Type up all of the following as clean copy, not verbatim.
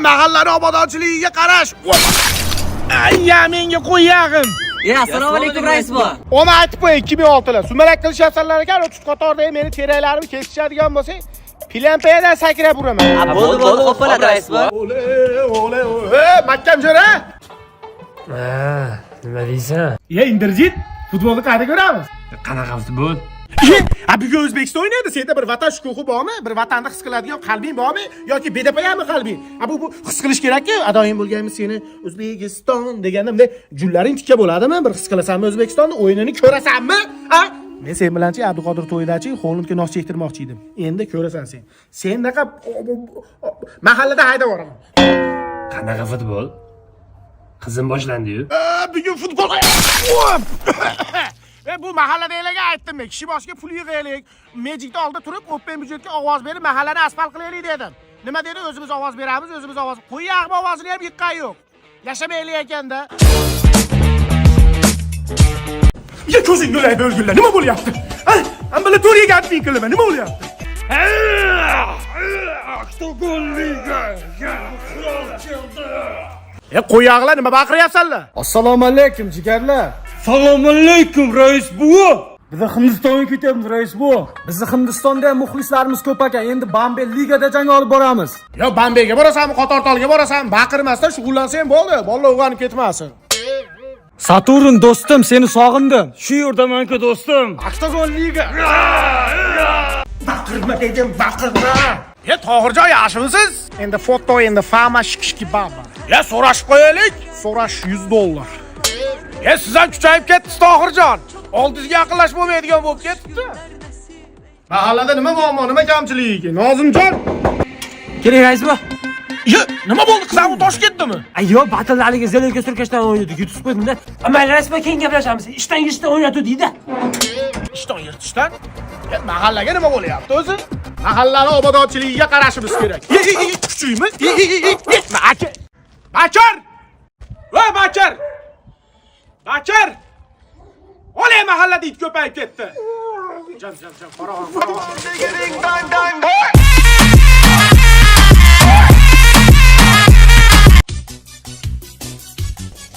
Mahallani obodonchiligiga qarash. Ayya, menga qo'yag'in. Assalomu alaykum rais bu. Ona aytib qo'y 2006lar. Sumalak qilishyapsanlar ekan, 30 qatorda meni teraklarimni kesishadigan bo'lsang, Pilampiyadan sakrab uraman. Bo'ldi, xo'p bo'ladi rais bu. Ole. Makkam jo'ra. Nima deysan? Indirjit, futbolni qayerda ko'ramiz? Qanaqa futbol? Bugun O'zbekiston o'ynaydi. Senda bir vatan shukuhi bormi? Bir vatanda his qiladigan qalbing bormi? Yoki bedapayami qalbing? Bu his qilish kerak-ku. Adoyim bo'lganmi seni O'zbekiston deganda bunday jullaring tikka bo'ladimi? Bir his qilasanmi O'zbekistonni? O'yinini ko'rasanmi? Men sen bilanchi Abduqodir to'yidachi Xolundga nos chektirmoqchi edim. Endi ko'rasan sen. Sendaqa mahallada haydab boraman. Qanaqa futbol? Qizim boshlandi-yu. Bugun futbol. Bu mahalladagilarga aytdim men, kishi boshiga pul yig'aylik. Magicda oldi turib, open budjetga ovoz berib, mahallani asfalt qilaylik dedim. Nima dedi? O'zimiz ovoz beramiz, o'zimiz ovoz. Qo'yaq ovozini ham yiqqan yo'q. Yashamaylik ekanda. Ya ko'zingni olay bo'lgunlar. Nima bo'lyapti? Ambulatoriyaga aytming qilaman. Nima bo'lyapti? Qo'yaqlar nima baqiryapsanlar? Assalomu alaykum jigarlar. Assalomu alaykum rais buva. Biz Hindistonga ketyapmiz rais bu. Bizni Hindistonda ham muxlislarimiz ko'p ekan. Endi Bombay ligada jang olib boramiz. Yo Bombayga borasanmi, Qatortolga borasanmi? Baqirmasdan shug'ullansang bo'ldi. Bolalar uyg'onib ketmasin. Saturn do'stim, seni sog'indim. Shu yerdaman-ku do'stim. Aktazon liga. Baqirma dedim, baqirma. Tohirjon yaxshimisiz? Endi foto, endi fama shikishki baba. So'rashib qo'yaylik. So'rash $100. Siz ham kuchayib ketdingiz Tohirjon. Oldingizga yaqinlashib bo'lmaydigan bo'lib ketibdi. Mahallada nima muammo, nima kamchiligi? Nozimjon. Keling rais bu. Nima bo'ldi? Qizim tosh ketdimi? Ayyo, batallarga zelika surkashdan o'ynadik. Yutib qo'ydim-da. Mayli rais bu, keyin gaplashamiz. Ishdan yirtishdan o'ynatuvdik-da. Ishdan yirtishdan? Mahallaga nima bo'lyapti o'zi? Mahallani obodonchiligiga qarashimiz kerak. Kuchuymi? Bakir! Voy Bakir! Bakir! Olay mahallada it ko'payib ketdi. Jam, qarang.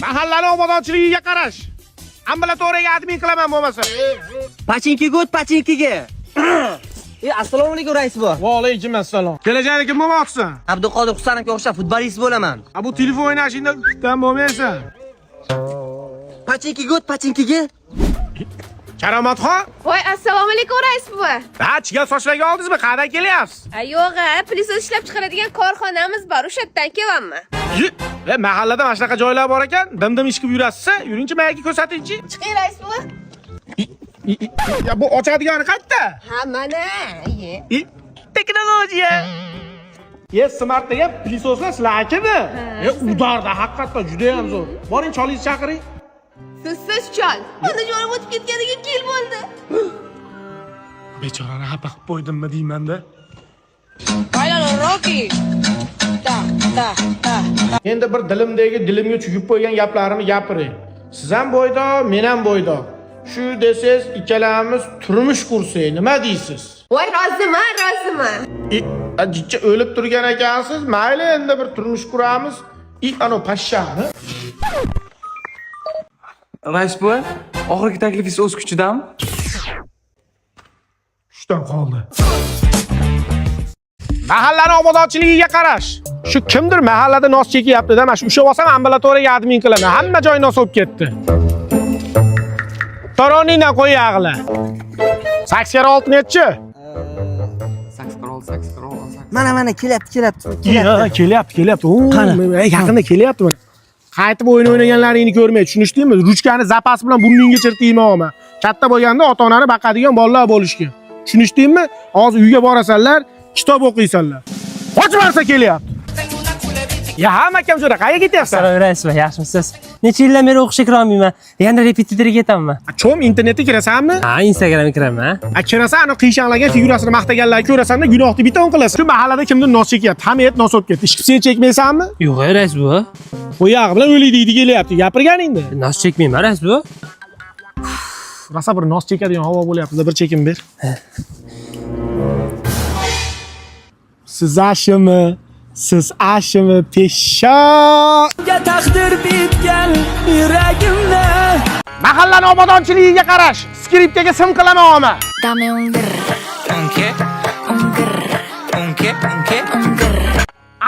Mahallani obodonchiligiga qarash. Ambulatoriyaga admin qilaman bo'lmasa. Pachinkiga. Assalomu alaykum rais bu. Va alaykum assalom. Kelajakda kim bo'lmoqchisan? Abduqodir Husanovga o'xshab futbolist bo'laman. Bu telefon o'ynashingda kutdan bo'lmaysan. Pachinkiga. Karomatxon? Voy, assalomu alaykum rais buva. Chigal sochlarga oldingizmi? Qayerdan kelyapsiz? Yo'q, plisot ishlab chiqaradigan korxonamiz bor, o'sha yerdan kelyapman. Mahallada mana shunaqa joylar bor ekan, dim yishib yurasiz, yuringchi menga ko'rsatingchi. Chiqing rais buva. Bu ochadigani qayerda? Ha, mana. Texnologiya. Smart degan plisotlar sizlarnikimi? Udarda haqiqatdan juda ham zo'r. Boring, cholingizni chaqiring. Siz chol. Mana jo'rab o'tib ketganiga yil bo'ldi. Bechorani xafa qilib qo'ydimmi deyman-da. Ayol Rocky. Ta. Endi bir dilimga chugib qo'ygan gaplarimni gapiring. Siz ham bo'ydo, men ham bo'ydo. Shu desiz, ikkalamiz turmush qursak, nima deysiz? Voy, roziman. Jicha o'lib turgan ekansiz, mayli endi bir turmush quramiz. Ano pashshani. Rais bu, oxirgi taklifingiz o'z kuchidami? Shundan qoldi. Mahallani obodonchiligiga qarash. Shu kimdir mahallada nos chekyapti-da, mana shu ushlab olsam ambulatoriyaga admin qilaman. Hamma joy nos bo'lib ketdi. Toronina qo'yag'lar. 8x6 nechi? 8x6. Mana kelyapti. Kelyapti. Yaqinda kelyapti mana. Qaytib o'yin o'ynaganlaringni ko'rmay tushunishdingmi? Ruchkani zapas bilan burningga chertiyman. Katta bo'lganda ota-onani baqadigan bolalar bo'lishgan. Tushunishdingmi? Hozir uyga borasanlar, kitob o'qiysanlar. Qochmarsa kelyapti. Hamma kam jo'ra, qayerga ketyapsan? Assalomu alaykum, yaxshimisiz? Necha yildan beri o'qishga kira olmayman. Yana repetitorga ketaman. Cho'm internetga kirasanmi? Ha, Instagramga kiraman. Kirasan, ana qiyshanlagan figurasini maqtaganlarni ko'rasan-da, gunohni biton qilasan. Shu mahallada kimdir nos chekyapti, hamma et nos olib ketdi. Ishqib sen chekmaysanmi? Yo'q, rais bu. Qo'yaq bilan o'laydi kelyapti. Gapirganingda. Nos chekmayman, rais bu. Rosa bir nos chekadigan havo bo'lyapti, bir chekim ber. Siz ashimi? Siz ashimi peshon. Taqdir bitgan yuragimda. Mahallani obodonchiligiga qarash. Skripkaga sim qilamanmi? Dame un grr, un grr.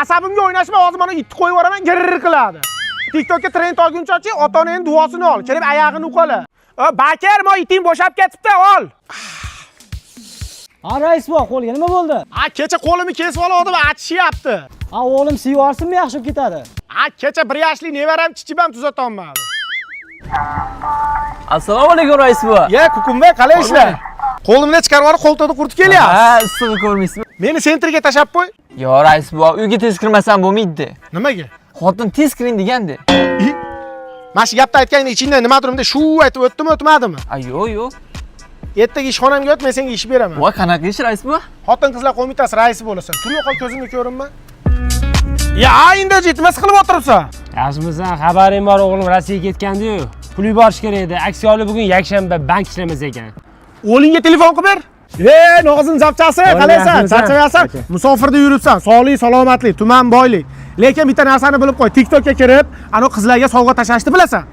Asabimga o'ynashma, hozir itni qo'yib yuboraman, girr qiladi. TikTokka trend olguncha-chi, ota-onaning duosini ol, kelib oyog'ini uqala. Bakar, mo iting bo'shab ketibdi, ol. Ha rais bu, qo'lga nima bo'ldi? Kecha qo'limni kesib oldim, achishyapti. O'g'lim siyorsinmi, yaxshi bo'lib ketadi. Kecha 1 yoshli nevaram chichibam tuzatolmadi. Assalomu alaykum rais bu. Kukumbe, qalay ishlar? Qo'limni chiqarib olib, qo'ltoqda qurtib kelyapsiz. Ha, issig'i ko'rmaysizmi? Meni sentrga tashab qo'y. Yo rais bu, uyga tez kirmasam bo'lmaydi. Nimaga? Xotin tez kiring degandi. Mana shu gapni aytganda ichingda nimadir shu aytib o'tdimi, o'tmadimi? Yo'q. Ertaga ishxonamga o't, men senga ish beraman. Voy, qanaqa ish rais bu? Xotin-qizlar qo'mitasi raisi bo'lasan. Tur yo'qol ko'zimga ko'rinma. Endi jitmas qilib o'tiribsan. Yaxshimisan, xabaring bor, o'g'lim Rossiyaga ketgandi-yu. Pul yuborish kerak edi. Aksiyali bugun yakshanba bank ishlamas ekan. O'g'lingga telefon qilib ber. Nog'izin zapchasi, qalaysan? Charchamaysan? Musofirda yuribsan, sog'lik, salomatlik, tuman boylik. Lekin bitta narsani bilib qo'y. TikTokka kirib, ana qizlarga sovg'a tashashni bilasan.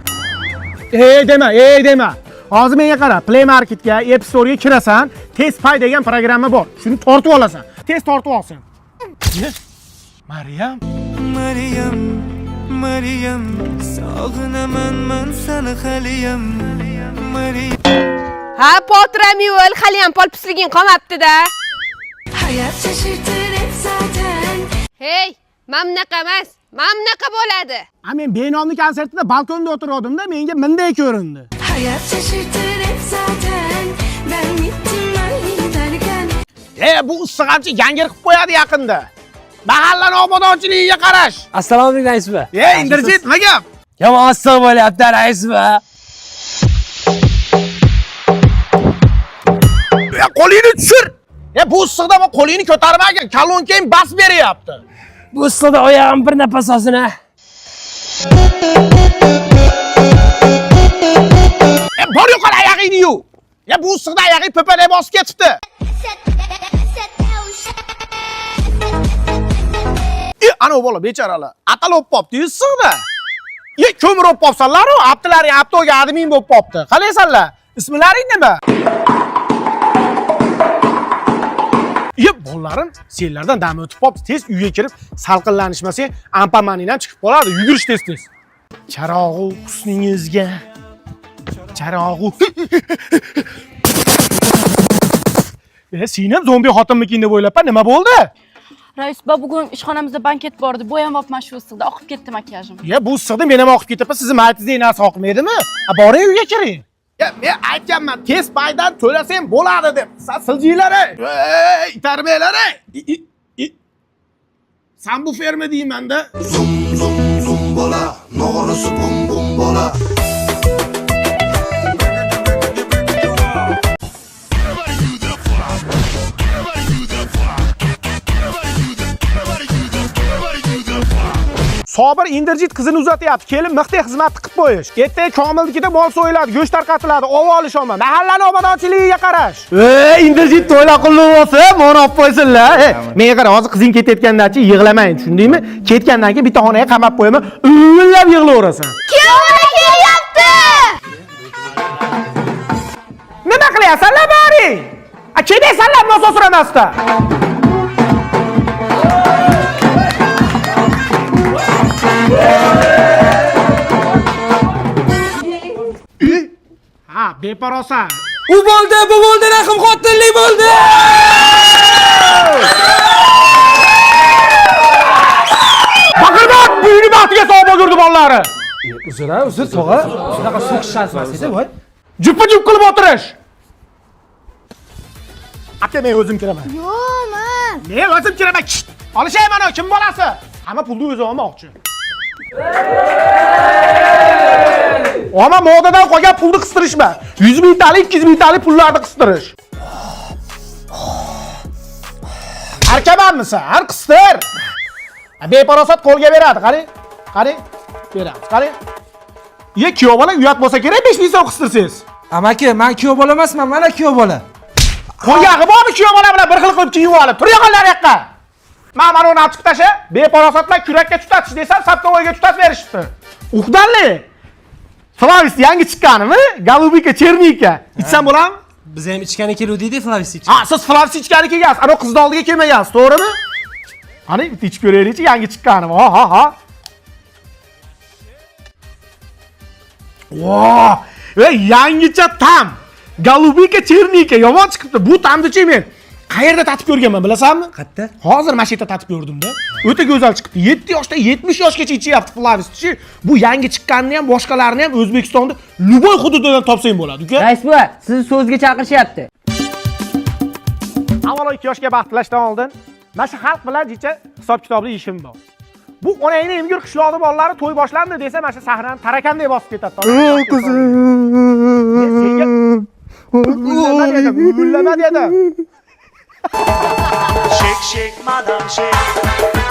Dema. Hozir menga qara, Play Marketga, App Store'ga kirasan, Test Pay degan programma bor. Shuni tortib olasan. Tez tortib olsin. Maryam, sog'inaman men seni haliyam. Ha, potram yo'l, hali ham polpisliging qolmabdi-da. Hayat şaşırtır hep zaten. Hey, mamnaqa emas, mamnaqa bo'ladi. men benomli konsertida balkonda o'tirgandim-da, menga bunday ko'rindi. Hayat şaşırtır hep zaten. Ben gittim ben giderken. Bu issiqamchi yangir qilib qo'yadi yaqinda. Mahallani obodonchiligiga qarash. Assalomu alaykum rais bu. Indirjit, nima gap? Yomon aslo bo'lyapti rais bu. Qo'lingni tushir. Bu issiqda qo'lingni ko'tarmagin, kalonkang bas beryapti. Bu issiqda oyog'im bir nafas olsin ha. Bor yo'qol oyog'ingni yu. Bu issiqda oyog'ing po'palay bosib ketibdi. Ana bola bechoralar, atalib qopti issiqda. Ko'mir olib qopsanlar-ku, aptilaring aptoga admin bo'lib qopti. Qalaysanlar? Ismlaring nima? Bolarim senlardan dam o'tib qopti. Tez uyga kirib, salqinlanishmasa, ampamaningdan chiqib qoladi. Yugurish tez. Charog'u husningizga. Charog'u. Sen ham zombi xotinmikin deb o'ylabman, nima bo'ldi? Rais, bugun ishxonamizda banket bordi. Bo'yamabman shu issiqda, oqib ketdi makiyajim. Bu issiqda men ham oqib ketibman. Sizni maytingizdek narsa oqmaydimi? Boring uyga kiring. Men aytganman, tez paydan to'lasam bo'ladi deb. Siljinglar, itarmanglar. Sen bu ferma deyman-da. Zum bola, no'g'risi bum bola. Sobir Indirjit qizini uzatyapti. Kelin mixtay xizmatni qilib qo'yish. Ertaga Komilnikida mol so'yiladi, go'sht tarqatiladi, ov olishman. Mahallani obodonchiligiga qarash. Indirjit to'ylar qilib olsa, meni olib qo'ysinlar. Menga qara, hozir qizing ketayotgandan-chi yig'lamaying, tushundingmi? Ketgandan keyin bitta xonaga qamab qo'yaman, ullab yig'laverasan. Kuyovlar kelyapti. Nima qilyapsanlar boring? Kedaysanlar nosoz suramasda. Beparosa. Bu bo'ldi, raqam xotinlik bo'ldi. Baqirmoq, buyini baxtiga sog' bo'lgurdi bolalari. Uzr, tog'a. Shunaqa so'kish emas edi, voy. Jup qilib o'tirish. Aka, men o'zim kiraman. Yo'q, Men o'zim kiraman. Olishay mana kim bolasi? Hamma pulni o'zi olmoqchi. Ama modadan qolgan pulni qistirishma. 100 mingtalik, 200 mingtalik pullarni qistirish. Arkamanmisan? Har qistir. Beparosat qo'lga beradi, qarang. Beramiz, qarang. Kuyov bola uyat bo'lsa kerak 5 ming so'm qistirsangiz. Amaki, men kuyov bola emasman, mana kuyov bola. Qo'yag'i bormi kuyov bola bilan bir xil qilib kiyib olib? Tur yo'qollar yoqqa. Mana uni olib chiqib tasha. Beparosatlar kurakka tutatish desam, sapkovoyga tutatib berishibdi. Uqdanli. Flavis yangi chiqqanimi? Golubika, chernika. Ichsam bo'ladimi? Biz ham ichgani keluvdik-da Flavis. Ha, siz Flavis ichgani kelgansiz. Ana qizni oldiga kelmagansiz, to'g'rimi? Ana bitta ichib ko'raylik-chi, yangi chiqqanimi? Ha. Voh! Ve yangicha tam. Golubika, chernika yomon chiqibdi. Bu tamni-chi men qayerda tatib ko'rganman, bilasanmi? Qayerda? Hozir mana shu yerda tatib ko'rdim-da. O'ta go'zal chiqibdi. 7 yoshdan 70 yoshgacha ichyapti Flavis-chi. Bu yangi chiqqanini ham, boshqalarini ham O'zbekistonda luboy hududidan topsang bo'ladi, uka. Rais buva, sizni so'zga chaqirishyapti. Avvalo 2 yoshga baxt tilashdan oldin mana shu xalq bilan jicha hisob-kitobli ishim bor. Bu onangni emgir qishloqni bolalari to'y boshlandi desa, mana shu sahnani tarakanday bosib ketadi. Gullama dedim. Shake, shake, madam, shake.